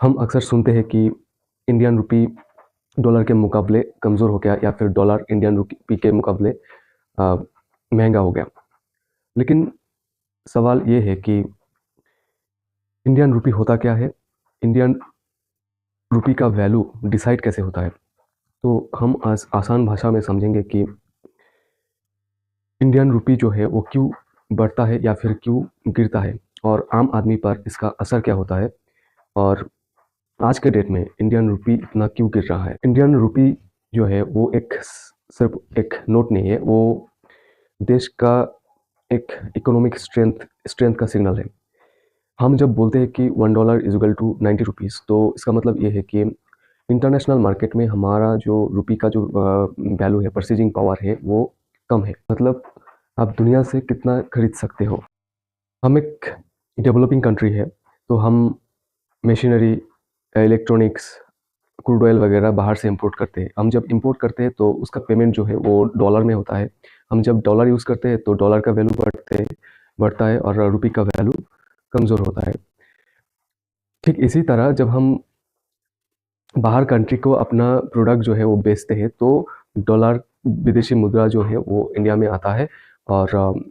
हम अक्सर सुनते हैं कि इंडियन रुपी डॉलर के मुकाबले कमज़ोर हो गया या फिर डॉलर इंडियन रुपी के मुकाबले महंगा हो गया। लेकिन सवाल ये है कि इंडियन रुपी होता क्या है? इंडियन रुपी का वैल्यू डिसाइड कैसे होता है? तो हम आज आसान भाषा में समझेंगे कि इंडियन रुपी जो है वो क्यों बढ़ता है या फिर क्यों गिरता है और आम आदमी पर इसका असर क्या होता है और आज के डेट में इंडियन रुपी इतना क्यों गिर रहा है। इंडियन रुपी जो है वो सिर्फ एक नोट नहीं है, वो देश का एक इकोनॉमिक स्ट्रेंथ का सिग्नल है। हम जब बोलते हैं कि $1 इज इक्वल टू 90 रुपीज़, तो इसका मतलब ये है कि इंटरनेशनल मार्केट में हमारा जो रुपी का जो वैल्यू है, परचेजिंग पावर है, वो कम है। मतलब आप दुनिया से कितना खरीद सकते हो। हम एक डेवलपिंग कंट्री है, तो हम मशीनरी, इलेक्ट्रॉनिक्स, क्रूड ऑयल वगैरह बाहर से इंपोर्ट करते हैं। हम जब इंपोर्ट करते हैं तो उसका पेमेंट जो है वो डॉलर में होता है। हम जब डॉलर यूज़ करते हैं तो डॉलर का वैल्यू बढ़ता है और रुपी का वैल्यू कमज़ोर होता है। ठीक इसी तरह जब हम बाहर कंट्री को अपना प्रोडक्ट जो है वो बेचते हैं तो डॉलर, विदेशी मुद्रा जो है वो इंडिया में आता है और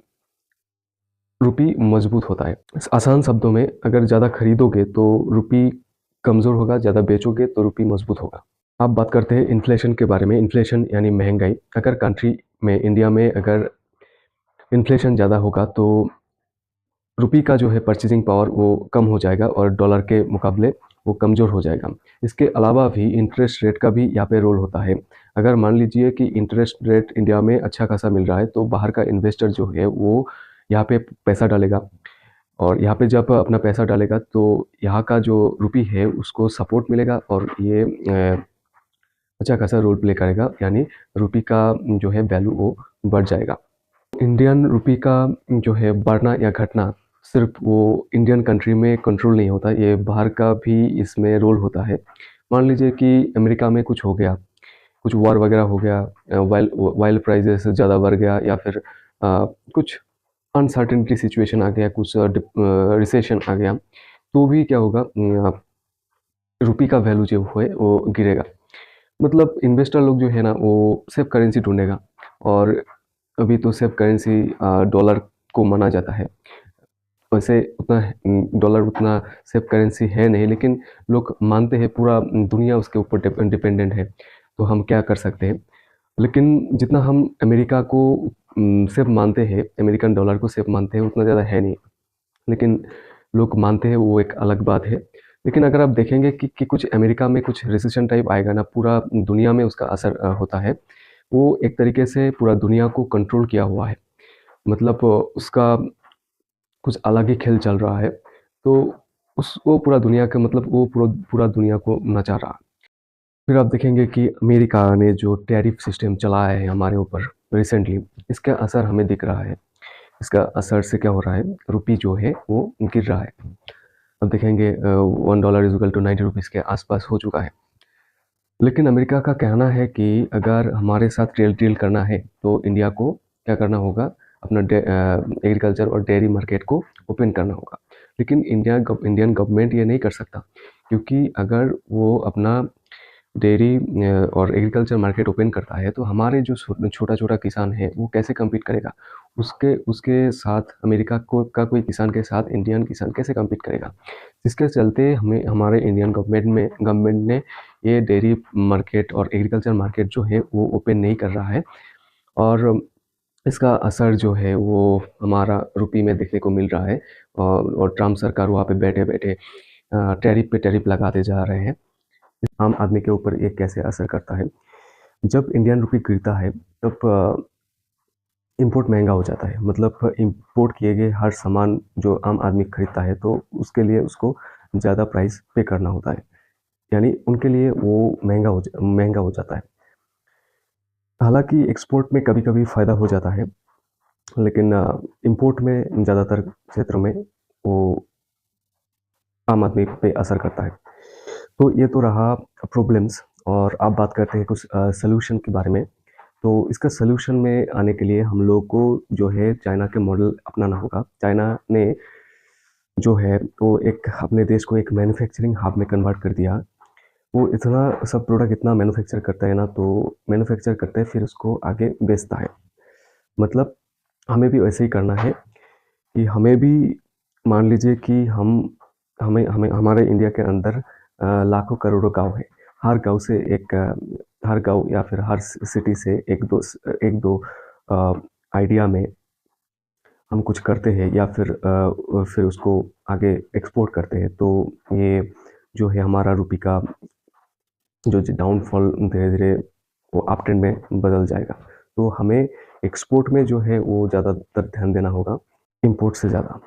रुपी मजबूत होता है। आसान शब्दों में, अगर ज़्यादा खरीदोगे तो रुपी कमज़ोर होगा, ज़्यादा बेचोगे तो रुपी मजबूत होगा। अब बात करते हैं इन्फ्लेशन के बारे में। इन्फ्लेशन यानी महंगाई। अगर कंट्री में, इंडिया में अगर इन्फ्लेशन ज़्यादा होगा तो रुपी का जो है परचेजिंग पावर वो कम हो जाएगा और डॉलर के मुकाबले वो कमज़ोर हो जाएगा। इसके अलावा भी इंटरेस्ट रेट का भी यहाँ पे रोल होता है। अगर मान लीजिए कि इंटरेस्ट रेट इंडिया में अच्छा खासा मिल रहा है तो बाहर का इन्वेस्टर जो है वो यहाँ पे पैसा डालेगा और यहाँ पे जब अपना पैसा डालेगा तो यहाँ का जो रुपी है उसको सपोर्ट मिलेगा और ये अच्छा खासा रोल प्ले करेगा, यानी रुपी का जो है वैल्यू वो बढ़ जाएगा। इंडियन रुपी का जो है बढ़ना या घटना सिर्फ वो इंडियन कंट्री में कंट्रोल नहीं होता, ये बाहर का भी इसमें रोल होता है। मान लीजिए कि अमेरिका में कुछ हो गया, कुछ वॉर वगैरह हो गया, वाइल प्राइजेस ज़्यादा बढ़ गया या फिर कुछ अनसर्टेनिटी सिचुएशन आ गया, कुछ रिसेशन आ गया, तो भी क्या होगा, रुपी का वैल्यू जो है वो गिरेगा। मतलब इन्वेस्टर लोग जो है ना वो सेफ करेंसी ढूंढेगा और अभी तो सेफ करेंसी डॉलर को माना जाता है। वैसे उतना डॉलर उतना सेफ करेंसी है नहीं, लेकिन लोग मानते हैं, पूरा दुनिया उसके ऊपर डिपेंडेंट है, तो हम क्या कर सकते हैं। लेकिन जितना हम अमेरिका को सेफ मानते हैं, अमेरिकन डॉलर को सेफ मानते हैं, उतना ज़्यादा है नहीं। लेकिन लोग मानते हैं, वो एक अलग बात है। लेकिन अगर आप देखेंगे कि कुछ अमेरिका में कुछ रिसेशन टाइप आएगा ना, पूरा दुनिया में उसका असर होता है। वो एक तरीके से पूरा दुनिया को कंट्रोल किया हुआ है। मतलब उसका कुछ अलग ही खेल चल रहा है। तो वो पूरा दुनिया का, मतलब वो पूरा दुनिया को नचा रहा है। फिर आप देखेंगे कि अमेरिका ने जो टैरिफ सिस्टम चलाया है हमारे ऊपर रिसेंटली, इसका असर हमें दिख रहा है। इसका असर से क्या हो रहा है, रुपी जो है वो गिर रहा है। अब देखेंगे $1 इज इक्वल टू 90 रुपीज़ के आसपास हो चुका है। लेकिन अमेरिका का कहना है कि अगर हमारे साथ ट्रेड डील करना है तो इंडिया को क्या करना होगा, अपना एग्रीकल्चर और डेयरी मार्केट को ओपन करना होगा। लेकिन इंडियन गवर्नमेंट ये नहीं कर सकता, क्योंकि अगर वो अपना डेयरी और एग्रीकल्चर मार्केट ओपन करता है तो हमारे जो छोटा छोटा किसान है वो कैसे कम्पीट करेगा। उसके उसके साथ अमेरिका को का कोई किसान के साथ इंडियन किसान कैसे कम्पीट करेगा। जिसके चलते हमें हमारे इंडियन गवर्नमेंट ने ये डेयरी मार्केट और एग्रीकल्चर मार्केट जो है वो ओपन नहीं कर रहा है और इसका असर जो है वो हमारा रुपी में देखने को मिल रहा है। और ट्रम्प सरकार वहाँ पे बैठे बैठे टैरिफ पे टैरिफ लगाते जा रहे हैं। आम आदमी के ऊपर ये कैसे असर करता है। जब इंडियन रुपी गिरता है तब इंपोर्ट महंगा हो जाता है। मतलब इंपोर्ट किए गए हर सामान जो आम आदमी खरीदता है तो उसके लिए उसको ज़्यादा प्राइस पे करना होता है, यानी उनके लिए वो महंगा हो जाता है। हालांकि एक्सपोर्ट में कभी कभी फ़ायदा हो जाता है, लेकिन इंपोर्ट में ज़्यादातर क्षेत्रों में वो आम आदमी पे असर करता है। तो ये तो रहा प्रॉब्लम्स, और अब बात करते हैं कुछ सॉल्यूशन के बारे में। तो इसका सॉल्यूशन में आने के लिए हम लोग को जो है चाइना के मॉडल अपनाना होगा। चाइना ने जो है वो एक अपने देश को एक मैन्युफैक्चरिंग हब में कन्वर्ट कर दिया। वो इतना सब प्रोडक्ट इतना मैन्युफैक्चर करता है ना, तो मैन्युफैक्चर करता है फिर उसको आगे बेचता है। मतलब हमें भी वैसे ही करना है कि हमें भी मान लीजिए कि हम हमें हमें हमारे इंडिया के अंदर लाखों करोड़ों गांव है। हर गांव से हर गांव या फिर हर सिटी से एक दो आइडिया में हम कुछ करते हैं या फिर उसको आगे एक्सपोर्ट करते हैं, तो ये जो है हमारा रुपये का जो डाउनफॉल धीरे धीरे वो अप ट्रेंड में बदल जाएगा। तो हमें एक्सपोर्ट में जो है वो ज़्यादातर ध्यान देना होगा इम्पोर्ट से ज़्यादा।